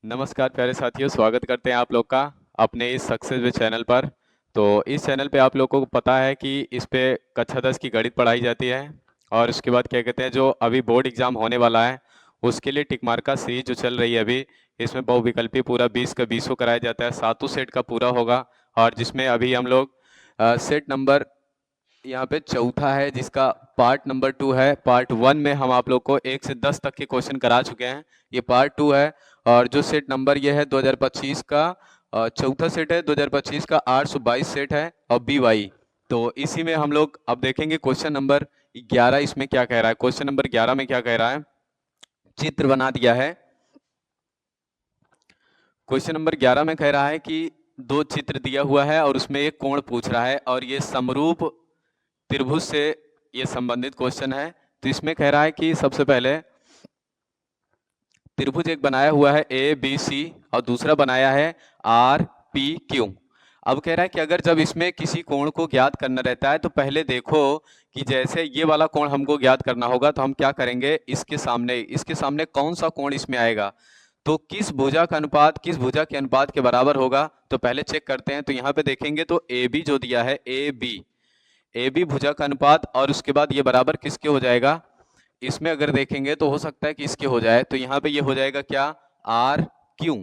नमस्कार प्यारे साथियों, स्वागत करते हैं आप लोग का अपने इस सक्सेस वे चैनल पर। तो इस चैनल पे आप लोगों को पता है कि इस पे कक्षा 10 की गणित पढ़ाई जाती है और उसके बाद क्या कहते हैं, जो अभी बोर्ड एग्जाम होने वाला है उसके लिए टिक मार्क का सीरीज जो चल रही है अभी, इसमें बहुविकल्पी पूरा 20 का 20 कराया जाता है, सातों सेट का पूरा होगा। और जिसमें अभी हम लोग सेट नंबर यहाँ पे चौथा है, जिसका पार्ट नंबर 2 है। पार्ट 1 में हम आप लोग को 1 से 10 तक के क्वेश्चन करा चुके हैं, ये पार्ट 2 है। और जो सेट नंबर ये है 2025 का चौथा सेट है, 2025 का 822 सेट है और BY। तो इसी में हम लोग अब देखेंगे क्वेश्चन नंबर 11 इसमें क्या कह रहा है। क्वेश्चन नंबर 11 में क्या कह रहा है, चित्र बना दिया है। क्वेश्चन नंबर 11 में कह रहा है कि दो चित्र दिया हुआ है और उसमें एक कोण पूछ रहा है और ये समरूप त्रिभुज से ये संबंधित क्वेश्चन है। तो इसमें कह रहा है कि सबसे पहले त्रिभुज एक बनाया हुआ है ABC और दूसरा बनाया है RPQ। अब कह रहा है कि अगर जब इसमें किसी कोण को ज्ञात करना रहता है तो पहले देखो कि जैसे ये वाला कोण हमको ज्ञात करना होगा तो हम क्या करेंगे, इसके सामने कौन सा कोण इसमें आएगा, तो किस भुजा का अनुपात किस भुजा के अनुपात के बराबर होगा। तो पहले चेक करते हैं। तो यहाँ पे देखेंगे तो AB जो दिया है AB भुजा का अनुपात और उसके बाद ये बराबर किसके हो जाएगा, इसमें अगर देखेंगे तो हो सकता है कि इसके हो जाए। तो यहाँ पे ये हो जाएगा क्या, RQ।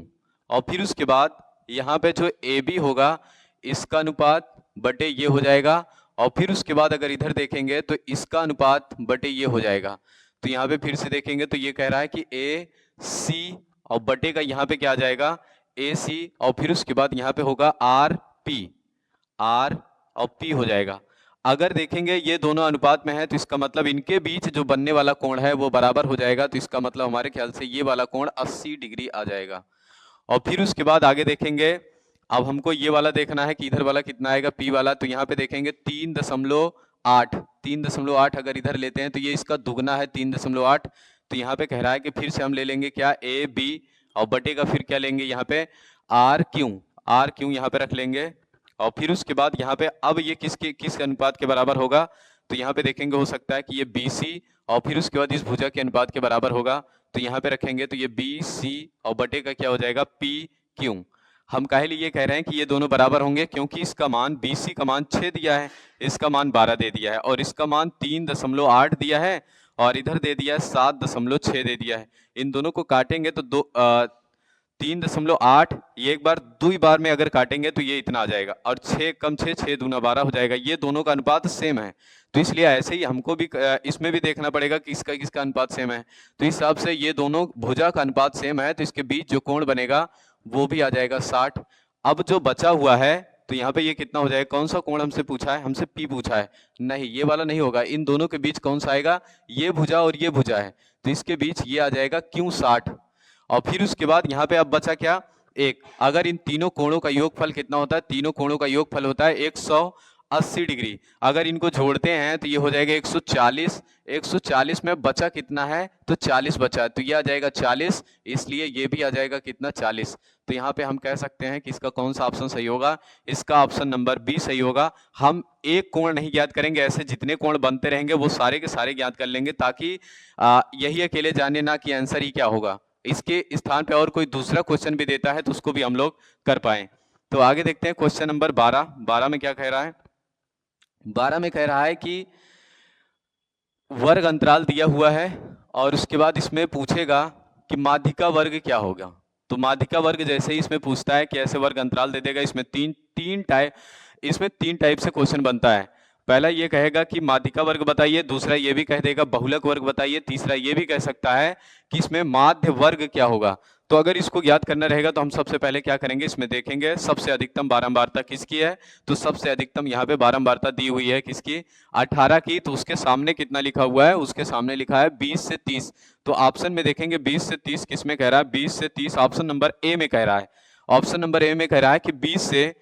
और फिर उसके बाद यहाँ पे जो AB होगा इसका अनुपात बटे ये हो जाएगा। और फिर उसके बाद अगर इधर देखेंगे तो इसका अनुपात बटे ये हो जाएगा। तो यहाँ पे फिर से देखेंगे तो ये कह रहा है कि AC और बटे का यहाँ पे क्या आ जाएगा, AC और फिर उसके बाद यहाँ पे होगा RP, R और P हो जाएगा। अगर देखेंगे ये दोनों अनुपात में है तो इसका मतलब इनके बीच जो बनने वाला कोण है वो बराबर हो जाएगा। तो इसका मतलब हमारे ख्याल से ये वाला कोण 80 डिग्री आ जाएगा। और फिर उसके बाद आगे देखेंगे, अब हमको ये वाला देखना है कि इधर वाला कितना आएगा, P वाला। तो यहाँ पे देखेंगे 3.8 अगर इधर लेते हैं तो ये इसका दुगना है 3.8। तो यहाँ पे कह रहा है कि फिर से हम ले लेंगे क्या, AB और बटे का फिर क्या लेंगे यहाँ पे RQ यहाँ पे रख लेंगे। और फिर उसके बाद यहाँ पे अब ये किस अनुपात के बराबर होगा, तो यहाँ पे देखेंगे हो सकता है कि ये BC और फिर उसके बाद इस भुजा के अनुपात के बराबर होगा। तो यहाँ पे रखेंगे तो ये BC और बटे का क्या हो जाएगा, PQ। हम काहे लिए ये कह रहे हैं कि ये दोनों बराबर होंगे, क्योंकि इसका मान BC का मान 6 दिया है, इसका मान 12 दे दिया है और इसका मान 3.8 दिया है और इधर दे दिया है 7.6 दे दिया है। इन दोनों को काटेंगे तो 3.8 ये एक बार दो बार में अगर काटेंगे तो ये इतना आ जाएगा और 6 कम 6 6 दूना 12 हो जाएगा। ये दोनों का अनुपात सेम है, तो इसलिए ऐसे ही हमको भी इसमें भी देखना पड़ेगा कि इसका किसका अनुपात सेम है। तो इस हिसाब से ये दोनों भुजा का अनुपात सेम है तो इसके बीच जो कोण बनेगा वो भी आ जाएगा 60। अब जो बचा हुआ है तो यहाँ पे ये कितना हो जाएगा, कौन सा कोण हमसे पूछा है, हमसे P पूछा है, नहीं ये वाला नहीं होगा। इन दोनों के बीच कौन सा आएगा, ये भुजा और ये भुजा है, तो इसके बीच ये आ जाएगा Q60। और फिर उसके बाद यहाँ पे अब बचा क्या, एक। अगर इन तीनों कोणों का योगफल कितना होता है, तीनों कोणों का योगफल होता है 180 डिग्री। अगर इनको जोड़ते हैं तो ये हो जाएगा 140। 140 में बचा कितना है, तो 40 बचा है, तो ये आ जाएगा 40, इसलिए ये भी आ जाएगा कितना, 40। तो यहाँ पे हम कह सकते हैं कि इसका कौन सा ऑप्शन सही होगा, इसका ऑप्शन नंबर बी सही होगा। हम एक कोण नहीं ज्ञात करेंगे, ऐसे जितने कोण बनते रहेंगे वो सारे के सारे ज्ञात कर लेंगे, ताकि यही अकेले जाने ना कि आंसर ही क्या होगा। इसके स्थान पे और कोई दूसरा क्वेश्चन भी देता है तो उसको भी हम लोग कर पाए। तो आगे देखते हैं क्वेश्चन नंबर 12 में क्या कह रहा है। 12 में कह रहा है कि वर्ग अंतराल दिया हुआ है और उसके बाद इसमें पूछेगा कि माध्यिका वर्ग क्या होगा। तो माध्यिका वर्ग जैसे ही इसमें पूछता है कि ऐसे वर्ग अंतराल दे देगा, इसमें तीन टाइप से क्वेश्चन बनता है। पहला ये कहेगा कि माध्यिका वर्ग बताइए, दूसरा ये भी कह देगा बहुलक वर्ग बताइए, तीसरा ये भी कह सकता है कि इसमें माध्य वर्ग क्या होगा। तो अगर इसको ज्ञात करना रहेगा तो हम सबसे पहले क्या करेंगे, इसमें देखेंगे सबसे अधिकतम बारंबारता किसकी है। तो सबसे अधिकतम यहाँ पे बारंबारता दी हुई है किसकी, 18 की। तो उसके सामने कितना लिखा हुआ है, उसके सामने लिखा है 20 से 30। तो ऑप्शन में देखेंगे 20 से 30 किस में कह रहा है, 20 से 30 ऑप्शन नंबर ए में कह रहा है। ऑप्शन नंबर ए में कह रहा है कि 20 से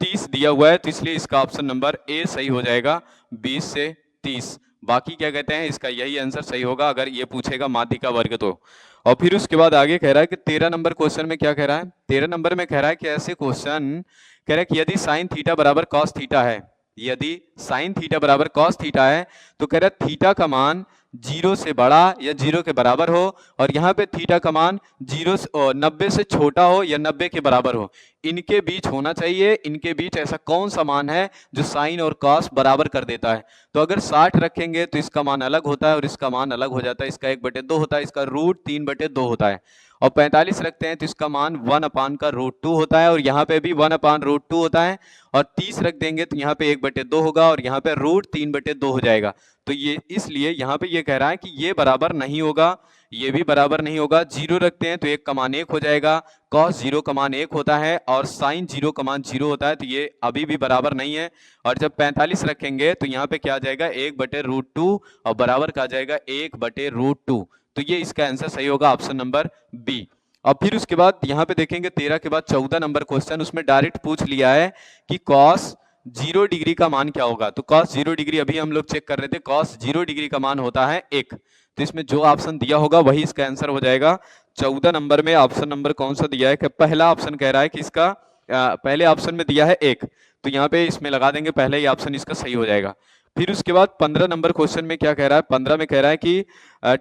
30 दिया हुआ है, तो इसलिए इसका ऑप्शन नंबर ए सही हो जाएगा, 20 से 30। बाकी क्या कहते हैं, इसका यही आंसर सही होगा अगर ये पूछेगा माध्यिका वर्ग तो। और फिर उसके बाद आगे कह रहा है कि 13 नंबर क्वेश्चन में क्या कह रहा है, 13 नंबर में कह रहा है कि ऐसे क्वेश्चन कह रहा है कि यदि साइन थीटा बराबर कॉस थीटा है, यदि साइन थीटा बराबर कॉस थीटा है तो कह रहा है थीटा का मान जीरो से बड़ा या जीरो के बराबर हो, और यहाँ पे थीटा का मान 90 से छोटा हो या 90 के बराबर हो, इनके बीच होना चाहिए। इनके बीच ऐसा कौन सा मान है जो साइन और कॉस बराबर कर देता है? तो अगर 60 रखेंगे तो इसका मान अलग होता है और इसका मान अलग हो जाता है, इसका 1/2 होता है, इसका रूट 3/2 होता है। और 45 रखते हैं तो इसका मान 1/√2 होता है, और यहाँ पे भी 1/√2 होता है। और 30 रख देंगे तो यहाँ पे 1/2 होगा, और यहाँ पे रूट 3/2 हो जाएगा। तो ये इसलिए यहाँ पे ये कह रहा है कि ये बराबर नहीं होगा, ये भी बराबर नहीं होगा। 0 रखते हैं तो 1 का मान 1 हो जाएगा, कॉस 0 का मान 1 होता है, और साइन 0 का मान 0 होता है, तो ये अभी भी बराबर नहीं है। और जब 45 रखेंगे तो यहाँ पे क्या आ जाएगा 1/√2, और बराबर का आ जाएगा 1/√2। तो ये इसका आंसर सही होगा, ऑप्शन नंबर बी। और फिर उसके बाद यहाँ पे देखेंगे 13 के बाद 14 नंबर क्वेश्चन, उसमें डायरेक्ट पूछ लिया है कि कॉस 0 डिग्री का मान क्या होगा। तो कॉस 0 डिग्री अभी हम लोग चेक कर रहे थे, कॉस 0 डिग्री का मान होता है 1। तो इसमें जो ऑप्शन दिया होगा वही इसका आंसर हो जाएगा। 14 नंबर में ऑप्शन नंबर कौन सा दिया है कि पहला ऑप्शन कह रहा है कि इसका पहले ऑप्शन में दिया है 1, तो यहाँ पे इसमें लगा देंगे, पहले ही ऑप्शन इसका सही हो जाएगा। फिर उसके बाद 15 नंबर क्वेश्चन में क्या कह रहा है, 15 में कह रहा है कि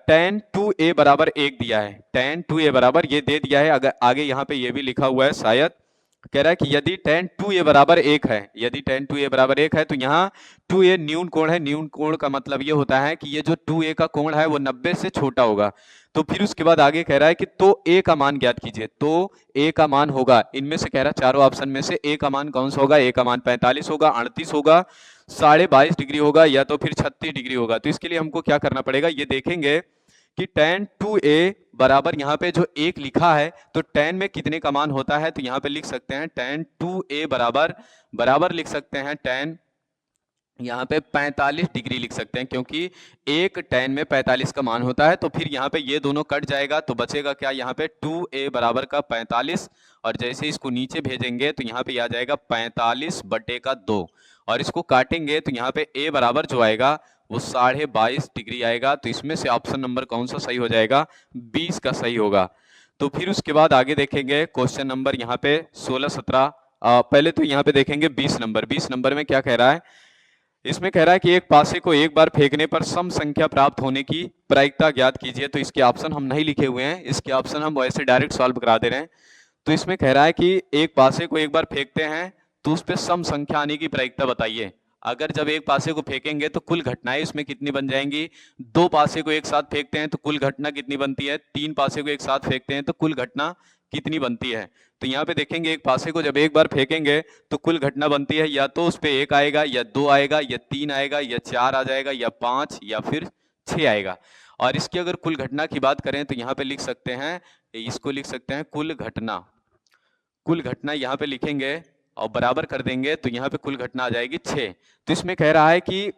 tan 2a बराबर 1 दिया है, tan 2a बराबर ये दे दिया है। अगर आगे यहाँ पे ये भी लिखा हुआ है शायद, कह रहा है कि यदि tan 2a बराबर 1 है, यदि tan 2a बराबर 1 है तो यहाँ 2a न्यून कोण है। न्यून कोण का मतलब ये होता है कि ये जो 2a का कोण है वो 90 से छोटा होगा। तो फिर उसके बाद आगे कह रहा है कि तो a का मान ज्ञात कीजिए। तो a का मान होगा, इनमें से कह रहा है चारों ऑप्शन में से a का मान कौन सा होगा? a का मान 45 होगा, 38 होगा, 22.5 डिग्री होगा, या तो फिर 36 डिग्री होगा। तो इसके लिए हमको क्या करना पड़ेगा, ये देखेंगे कि tan 2a बराबर यहाँ पे जो 1 लिखा है तो tan में कितने का मान होता है, तो यहाँ पे लिख सकते हैं tan 2a बराबर लिख सकते हैं tan, यहाँ पे 45 डिग्री लिख सकते हैं, क्योंकि एक tan में 45 का मान होता है। तो फिर यहाँ पे ये दोनों कट जाएगा तो बचेगा क्या, यहाँ पे 2a बराबर का 45, और जैसे इसको नीचे भेजेंगे तो यहाँ पे आ जाएगा 45/2, और इसको काटेंगे तो यहाँ पे a बराबर जो आएगा वो 22.5 डिग्री आएगा। तो इसमें से ऑप्शन नंबर कौन सा सही हो जाएगा? 20 का सही होगा। तो फिर उसके बाद आगे देखेंगे क्वेश्चन नंबर यहाँ पे 16-17। पहले तो यहाँ पे देखेंगे 20 नंबर। 20 नंबर में क्या कह रहा है, इसमें कह रहा है कि एक पासे को एक बार फेंकने पर सम संख्या प्राप्त होने की प्रायिकता ज्ञात कीजिए। तो इसके ऑप्शन हम नहीं लिखे हुए हैं, इसके ऑप्शन हम वैसे डायरेक्ट सॉल्व करा दे रहे हैं। तो इसमें कह रहा है कि एक पासे को एक बार फेंकते हैं तो उस पर सम संख्या आने की प्रायिकता बताइए। अगर जब एक पासे को फेंकेंगे तो कुल घटनाएं इसमें कितनी बन जाएंगी? 2 पासे को एक साथ फेंकते हैं तो कुल घटना कितनी बनती है? 3 पासे को एक साथ फेंकते हैं तो कुल घटना कितनी बनती है? तो यहाँ पे देखेंगे एक पासे को जब एक बार फेंकेंगे तो कुल घटना बनती है, या तो उस पे 1 आएगा, या 2 आएगा, या 3 आएगा, या 4 आ जाएगा, या 5, या फिर 6 आएगा। और इसकी अगर कुल घटना की बात करें तो यहाँ पे लिख सकते हैं, इसको लिख सकते हैं कुल घटना। कुल घटना यहाँ पे लिखेंगे और बराबर कर देंगे तो यहाँ पे कुल घटना आ जाएगी 6। तो इसमें कह रहा है कि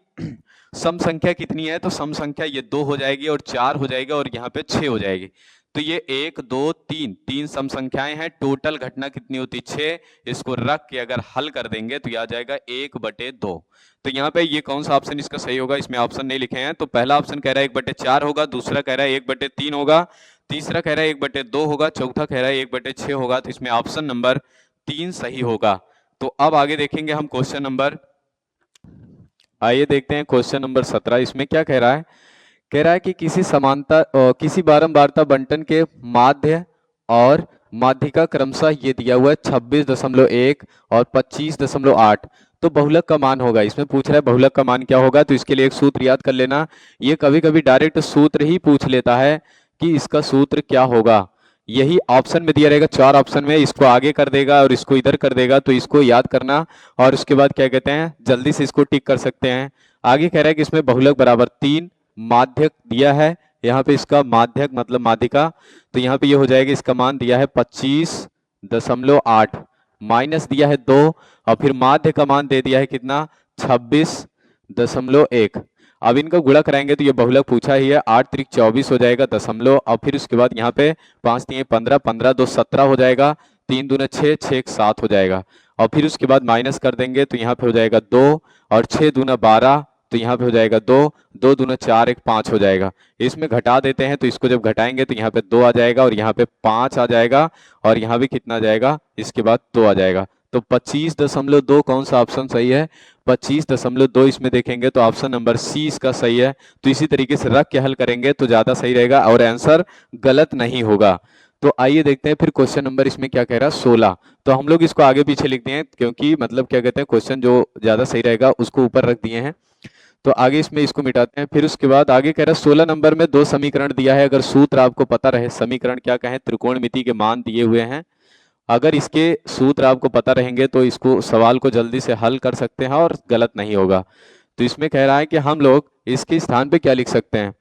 सम संख्या कितनी है, तो सम संख्या ये 2 हो जाएगी, और 4 हो जाएगा, और यहाँ पे 6 हो जाएगी। तो ये 1 2 3 सम संख्याएं हैं, टोटल घटना कितनी होती? 6। इसको रख के अगर हल कर देंगे तो ये आ जाएगा 1/2। तो यहाँ पे ये कौन सा ऑप्शन इसका सही होगा? इसमें ऑप्शन नहीं लिखे हैं। तो पहला ऑप्शन कह रहा है 1/4 होगा, दूसरा कह रहा है 1/3 होगा, तीसरा कह रहा है 1/2 होगा, चौथा कह रहा है 1/6 होगा। तो इसमें ऑप्शन नंबर 3 सही होगा। तो अब आगे देखेंगे हम क्वेश्चन नंबर, आइए देखते हैं क्वेश्चन नंबर 17। इसमें क्या कह रहा है, कह रहा है कि किसी बारंबारता बंटन के माध्य और माध्यिका क्रमशः ये दिया हुआ है 26.1 और 25.8, तो बहुलक का मान होगा। इसमें पूछ रहा है बहुलक का मान क्या होगा, तो इसके लिए एक सूत्र याद कर लेना। ये कभी कभी डायरेक्ट सूत्र ही पूछ लेता है कि इसका सूत्र क्या होगा। यही ऑप्शन में दिया रहेगा, 4 ऑप्शन में, इसको आगे कर देगा और इसको इधर कर देगा, तो इसको याद करना। और उसके बाद क्या कहते हैं, जल्दी से इसको टिक कर सकते हैं। आगे कह रहा है कि इसमें बहुलक बराबर 3, माध्यक दिया है, यहाँ पे इसका माध्यक मतलब माध्यिका, तो यहाँ पे ये हो जाएगा, इसका मान दिया है 25.8, माइनस दिया है 2, और फिर माध्य का मान दे दिया है कितना, 26.1। अब इनका गुणा कराएंगे तो ये बहुलक पूछा ही है, 8 त्रिक 24 हो जाएगा दशमलव, और फिर उसके बाद यहाँ पे 5 3 15, 15 2 17 हो जाएगा, 3 दूना 6, 6 7 हो जाएगा, और फिर उसके बाद माइनस कर देंगे तो यहाँ पे हो जाएगा 2, और 6 दूना 12, तो यहाँ पे हो जाएगा 2, 2 दूना 4, 1 5 हो जाएगा। इसमें घटा देते हैं तो इसको जब घटाएंगे तो यहाँ पे 2 आ जाएगा, और यहाँ पे 5 आ जाएगा, और यहाँ भी कितना आ जाएगा, इसके बाद 2 आ जाएगा। तो 25.2 कौन सा ऑप्शन सही है? 25.2 इसमें देखेंगे तो ऑप्शन नंबर सी इसका सही है। तो इसी तरीके से रख के हल करेंगे तो ज्यादा सही रहेगा और आंसर गलत नहीं होगा। तो आइए देखते हैं फिर क्वेश्चन नंबर इसमें क्या कह रहा है, 16। तो हम लोग इसको आगे पीछे लिख दिए हैं क्योंकि मतलब क्या कहते हैं, क्वेश्चन जो ज्यादा सही रहेगा उसको ऊपर रख दिए हैं। तो आगे इसमें इसको मिटाते हैं। फिर उसके बाद आगे कह रहा है 16 नंबर में दो समीकरण दिया है, अगर सूत्र आपको पता रहे, समीकरण क्या कहें, त्रिकोणमिति के मान दिए हुए हैं, अगर इसके सूत्र आपको पता रहेंगे तो इसको सवाल को जल्दी से हल कर सकते हैं और गलत नहीं होगा। तो इसमें कह रहा है कि हम लोग इसके स्थान पे क्या लिख सकते हैं,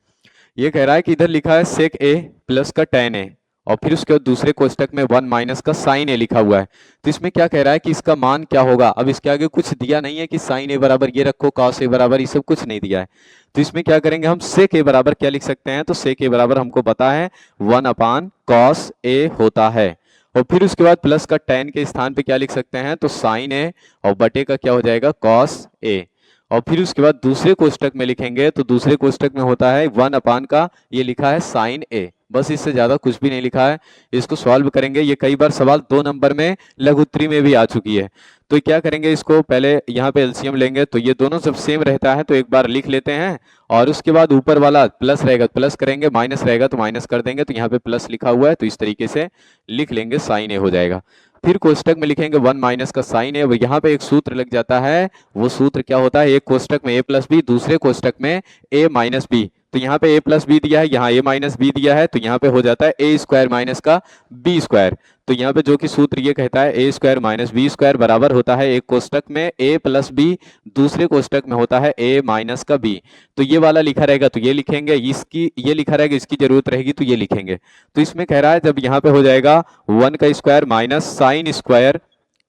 ये कह रहा है कि इधर लिखा है सेक ए प्लस का tan ए और फिर उसके बाद दूसरे कोष्टक में 1 माइनस का साइन ए लिखा हुआ है। तो इसमें क्या कह रहा है कि इसका मान क्या होगा। अब इसके आगे कुछ दिया नहीं है कि साइन ए बराबर ये रखो, कॉस ए बराबर, ये सब कुछ नहीं दिया है। तो इसमें क्या करेंगे हम, सेक ए बराबर क्या लिख सकते हैं, तो सेक ए बराबर हमको पता है 1/cos ए होता है। और फिर उसके बाद प्लस का tan के स्थान पे क्या लिख सकते हैं, तो साइन ए और बटे का क्या हो जाएगा, कॉस ए। और फिर उसके बाद दूसरे कोष्टक में लिखेंगे तो दूसरे कोष्टक में होता है 1 का ये लिखा है साइन ए, बस इससे ज्यादा कुछ भी नहीं लिखा है। इसको सॉल्व करेंगे, ये कई बार सवाल 2 नंबर में लघु उत्तरी में भी आ चुकी है। तो क्या करेंगे, इसको पहले यहाँ पे एलसीएम लेंगे, तो ये दोनों जब सेम रहता है तो एक बार लिख लेते हैं और उसके बाद ऊपर वाला प्लस रहेगा तो प्लस करेंगे, माइनस रहेगा तो माइनस कर देंगे। तो यहाँ पे प्लस लिखा हुआ है तो इस तरीके से लिख लेंगे, साइन ए हो जाएगा। फिर कोष्टक में लिखेंगे 1 माइनस का साइन ए, यहाँ पे एक सूत्र लग जाता है, वो सूत्र क्या होता है, एक कोष्टक में a प्लस बी, दूसरे कोष्टक में a माइनस बी। तो यहाँ पे a प्लस बी दिया है, यहाँ a माइनस बी दिया है, तो यहाँ पे हो जाता है a स्क्वायर माइनस का b स्क्वायर। तो यहाँ पे जो कि सूत्र ये कहता है a square minus B square बराबर होता है एक कोष्टक में a प्लस बी, दूसरे कोष्टक में होता है a माइनस का b। तो ये वाला लिखा रहेगा तो ये लिखेंगे, इसकी ये लिखा रहेगा, इसकी जरूरत रहेगी तो ये लिखेंगे। तो इसमें कह रहा है जब यहाँ पे हो जाएगा 1 का स्क्वायर माइनस साइन स्क्वायर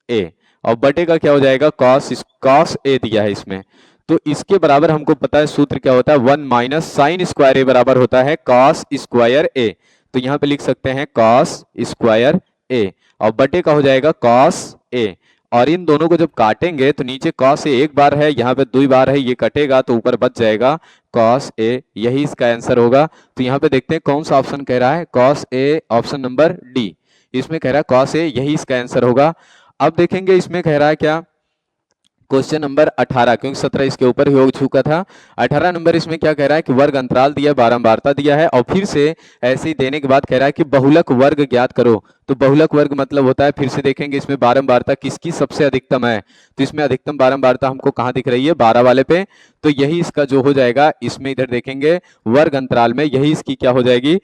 ए और बटे का क्या हो जाएगा, कॉस ए दिया है इसमें। तो इसके बराबर हमको पता है सूत्र क्या होता है, 1 माइनस साइन स्क्वायर ए बराबर होता है कॉस स्क्वायर ए। तो यहाँ पे लिख सकते हैं कॉस स्क्वायर ए और बटे का हो जाएगा कॉस ए। और इन दोनों को जब काटेंगे तो नीचे कॉस ए एक बार है, यहाँ पे 2 बार है, ये कटेगा तो ऊपर बच जाएगा कॉस ए, यही इसका आंसर होगा। तो यहाँ पे देखते हैं कौन सा ऑप्शन कह रहा है, cos A, option number D. इसमें कह रहा है कॉस ए, यही इसका आंसर होगा। अब देखेंगे इसमें कह रहा है क्या, क्वेश्चन नंबर 18, क्योंकि 17 इसके ऊपर ही हो चुका था। 18 नंबर इसमें क्या कह रहा है कि वर्ग अंतराल दिया, बारंबारता दिया है और फिर से ऐसे ही देने के बाद कह रहा है कि बहुलक वर्ग ज्ञात करो। तो बहुलक वर्ग मतलब होता है, फिर से देखेंगे इसमें बारंबारता किसकी सबसे अधिकतम है। तो इसमें अधिकतम बारंबारता हमको कहाँ दिख रही है, 12 वाले पे। तो यही इसका जो हो जाएगा, इसमें इधर देखेंगे वर्ग अंतराल में यही इसकी क्या हो जाएगी,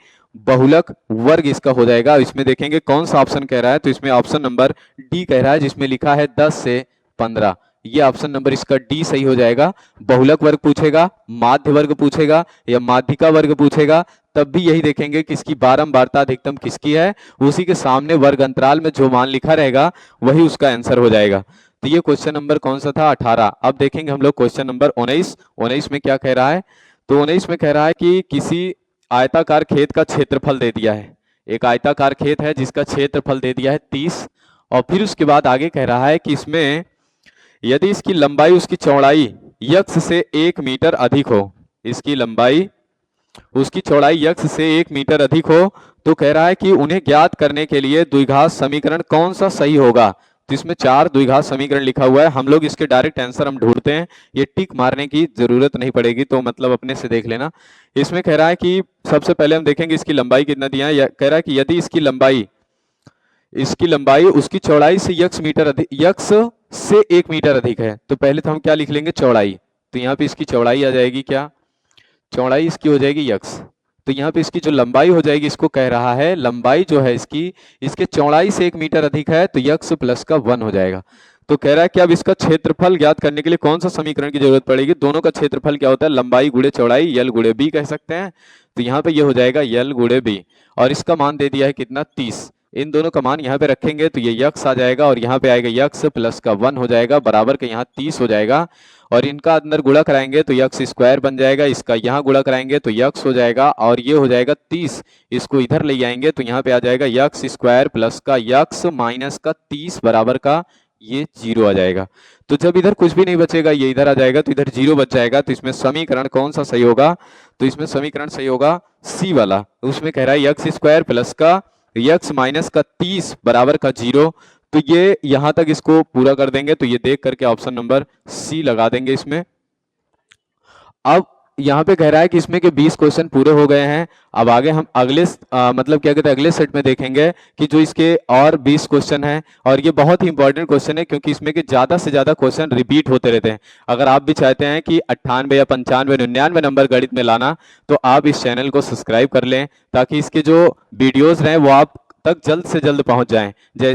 बहुलक वर्ग इसका हो जाएगा। इसमें देखेंगे कौन सा ऑप्शन कह रहा है, तो इसमें ऑप्शन नंबर डी कह रहा है, जिसमें लिखा है 10 से 15। ये ऑप्शन नंबर इसका डी सही हो जाएगा। बहुलक वर्ग पूछेगा, माध्य वर्ग पूछेगा या माध्यिका वर्ग पूछेगा, तब भी यही देखेंगे किसकी बारंबारता अधिकतम किसकी है, उसी के सामने वर्ग अंतराल में जो मान लिखा रहेगा वही उसका आंसर हो जाएगा। तो ये क्वेश्चन नंबर कौन सा था, 18। अब देखेंगे हम लोग क्वेश्चन नंबर 19। 19 में क्या कह रहा है, तो 19 में कह रहा है कि किसी आयताकार खेत का क्षेत्रफल दे दिया है। एक आयताकार खेत है जिसका क्षेत्रफल दे दिया है 30 और फिर उसके बाद आगे कह रहा है कि इसमें यदि इसकी लंबाई उसकी चौड़ाई यक्ष से 1 मीटर अधिक हो, इसकी लंबाई उसकी चौड़ाई यक्ष से 1 मीटर अधिक हो, तो कह रहा है कि उन्हें ज्ञात करने के लिए द्विघात समीकरण कौन सा सही होगा। तो इसमें 4 द्विघात समीकरण लिखा हुआ है, हम लोग इसके डायरेक्ट आंसर हम ढूंढते हैं, ये टिक मारने की जरूरत नहीं पड़ेगी, तो मतलब अपने से देख लेना। इसमें कह रहा है कि सबसे पहले हम देखेंगे इसकी लंबाई कितना दिया है, कह रहा है कि यदि इसकी लंबाई उसकी चौड़ाई से यक्ष से 1 मीटर अधिक है, तो पहले तो हम क्या लिख लेंगे, चौड़ाई। तो यहाँ पे इसकी चौड़ाई आ जाएगी क्या, चौड़ाई इसकी हो जाएगी यक्ष। तो यहाँ पे इसकी जो लंबाई हो जाएगी, इसको कह रहा है लंबाई जो है इसकी, इसके चौड़ाई से 1 मीटर अधिक है, तो यक्ष प्लस का 1 हो जाएगा। तो कह रहा है कि अब इसका क्षेत्रफल ज्ञात करने के लिए कौन सा समीकरण की जरूरत पड़ेगी, दोनों का क्षेत्रफल क्या होता है, लंबाई गुणे चौड़ाई, यल गुणे बी कह सकते हैं। तो यहाँ पे ये हो जाएगा यल गुणे बी और इसका मान दे दिया है कितना, 30। इन दोनों का मान यहाँ पे रखेंगे तो ये यक्ष आ जाएगा और यहाँ पे आएगा यक्ष प्लस का 1 हो जाएगा, बराबर के यहाँ 30 हो जाएगा। और इनका अंदर गुणा कराएंगे तो यक्ष स्क्वायर बन जाएगा, इसका यहाँ गुणा कराएंगे तो यक्ष हो जाएगा और ये हो जाएगा 30। इसको इधर ले आएंगे तो यहाँ पे आ जाएगा यक्ष स्क्वायर प्लस का यक्ष माइनस का 30 बराबर का ये 0 आ जाएगा। तो जब इधर कुछ भी नहीं बचेगा, ये इधर आ जाएगा तो इधर 0 बच जाएगा। तो इसमें समीकरण कौन सा सही होगा, तो इसमें समीकरण सही होगा सी वाला। उसमें कह रहा है यक्ष स्क्वायर प्लस का यक्ष माइनस का 30 बराबर का 0। तो तो ये यहां तक इसको पूरा कर देंगे, तो ये देख करके ऑप्शन नंबर सी लगा देंगे इसमें। अब यहाँ पे कह रहा है कि इसमें के 20 क्वेश्चन पूरे हो गए हैं। अब आगे हम अगले मतलब क्या कहते हैं अगले सेट में देखेंगे कि जो इसके और 20 क्वेश्चन हैं, और ये बहुत ही इंपॉर्टेंट क्वेश्चन है क्योंकि इसमें के ज़्यादा से ज़्यादा क्वेश्चन रिपीट होते रहते हैं। अगर आप भी चाहते हैं कि 98 या 95 99 नंबर गणित में लाना, तो आप इस चैनल को सब्सक्राइब कर लें ताकि इसके जो वीडियोज़ हैं वो आप तक जल्द से जल्द पहुँच जाएँ। जैसे